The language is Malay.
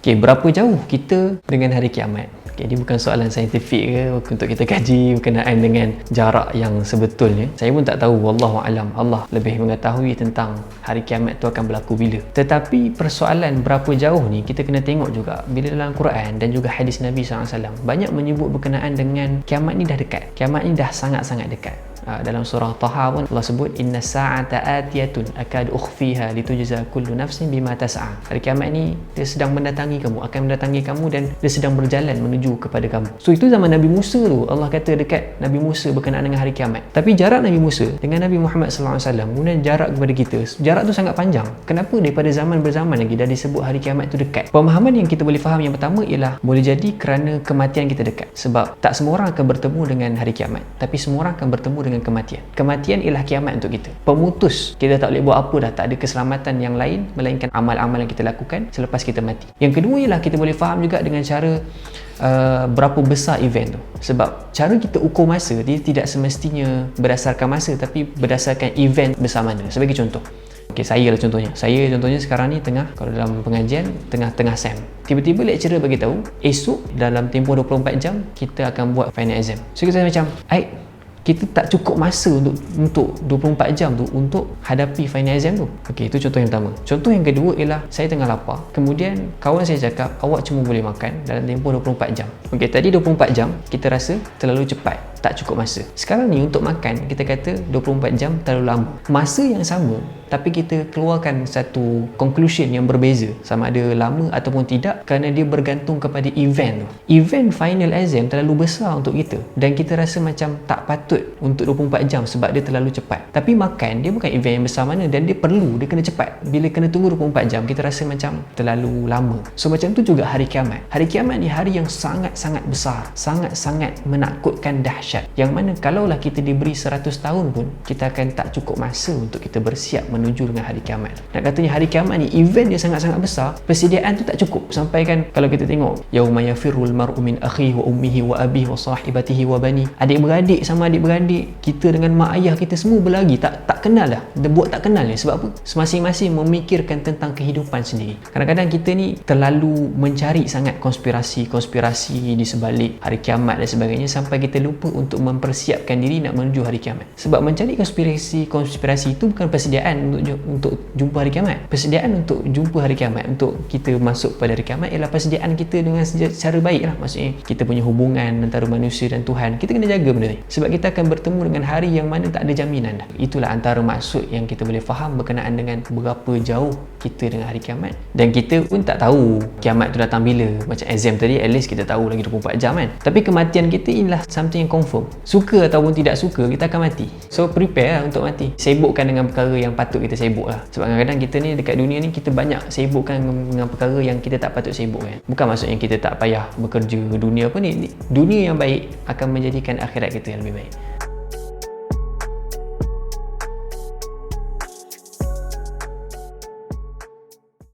Okey, berapa jauh kita dengan hari kiamat? Okey, ini bukan soalan saintifik ke untuk kita kaji berkenaan dengan jarak yang sebetulnya. Saya pun tak tahu, wallahu alam. Allah lebih mengetahui tentang hari kiamat tu akan berlaku bila. Tetapi persoalan berapa jauh ni kita kena tengok juga bila dalam Quran dan juga hadis Nabi SAW banyak menyebut berkenaan dengan kiamat ni dah dekat. Kiamat ni dah sangat-sangat dekat. Dalam surah Taha pun Allah sebut inna sa'ata atiyatun akad ukhfiha litujza kullu nafsin bima tas'a. Hari kiamat ni dia sedang mendatangi kamu, akan mendatangi kamu dan dia sedang berjalan menuju kepada kamu. So itu zaman Nabi Musa tu Allah kata dekat Nabi Musa berkenaan dengan hari kiamat. Tapi jarak Nabi Musa dengan Nabi Muhammad SAW, kemudian jarak kepada kita, jarak tu sangat panjang. Kenapa daripada zaman berzaman lagi dah disebut hari kiamat tu dekat? Pemahaman yang kita boleh faham yang pertama ialah boleh jadi kerana kematian kita dekat. Sebab tak semua orang akan bertemu dengan hari kiamat, tapi semua orang akan bertemu dengan kematian. Kematian ialah kiamat untuk kita. Pemutus, kita tak boleh buat apa dah, tak ada keselamatan yang lain melainkan amal-amal yang kita lakukan selepas kita mati. Yang kedua ialah kita boleh faham juga dengan cara berapa besar event tu. Sebab cara kita ukur masa dia tidak semestinya berdasarkan masa, tapi berdasarkan event besar mana. Sebagai contoh, okay, saya lah contohnya. Saya contohnya sekarang ni kalau dalam pengajian tengah SEM. Tiba-tiba lecturer bagi tahu esok dalam tempoh 24 jam kita akan buat final exam. So kita macam, kita tak cukup masa untuk 24 jam tu untuk hadapi final exam tu. Okey, itu contoh yang pertama. Contoh yang kedua ialah saya tengah lapar. Kemudian kawan saya cakap awak cuma boleh makan dalam tempoh 24 jam. Okey, tadi 24 jam kita rasa terlalu cepat, tak cukup masa. Sekarang ni untuk makan kita kata 24 jam terlalu lama. Masa yang sama tapi kita keluarkan satu conclusion yang berbeza, sama ada lama ataupun tidak, kerana dia bergantung kepada event tu. Event final exam terlalu besar untuk kita dan kita rasa macam tak patut untuk 24 jam sebab dia terlalu cepat. Tapi makan dia bukan event yang besar mana dan dia kena cepat. Bila kena tunggu 24 jam kita rasa macam terlalu lama. So macam tu juga hari kiamat. Hari kiamat ni hari yang sangat-sangat besar, sangat-sangat menakutkan, dahsyat, yang mana kalaulah kita diberi 100 tahun pun kita akan tak cukup masa untuk kita bersiap menuju dengan hari kiamat. Nak katanya hari kiamat ni event dia sangat-sangat besar, persediaan tu tak cukup. Sampai kan kalau kita tengok yauma yafirrul mar'u min akhihi wa ummihi wa abihi wa sahibatihi wa bani, adik-beradik sama adik-beradik kita dengan mak ayah kita semua berlari, tak kenal dah. Dia buat tak kenal ni sebab apa? Masing-masing memikirkan tentang kehidupan sendiri. Kadang-kadang kita ni terlalu mencari sangat konspirasi di sebalik hari kiamat dan sebagainya sampai kita lupa untuk mempersiapkan diri nak menuju hari kiamat. Sebab mencari konspirasi itu bukan persediaan untuk jumpa hari kiamat. Persediaan untuk jumpa hari kiamat, untuk kita masuk pada hari kiamat ialah persediaan kita dengan secara baik lah. Maksudnya kita punya hubungan antara manusia dan Tuhan, kita kena jaga benda ni. Sebab kita akan bertemu dengan hari yang mana tak ada jaminan dah. Itulah antara maksud yang kita boleh faham berkenaan dengan berapa jauh kita dengan hari kiamat. Dan kita pun tak tahu kiamat tu datang bila. Macam exam tadi, at least kita tahu lagi 24 jam kan. Tapi kematian kita inilah something yang confirm. Suka ataupun tidak suka, kita akan mati. So prepare lah untuk mati. Sibukkan dengan perkara yang patut kita sibuk lah. Sebab kadang-kadang kita ni dekat dunia ni kita banyak sibukkan dengan perkara yang kita tak patut sibukkan. Bukan maksudnya kita tak payah bekerja dunia apa ni. Dunia yang baik akan menjadikan akhirat kita yang lebih baik.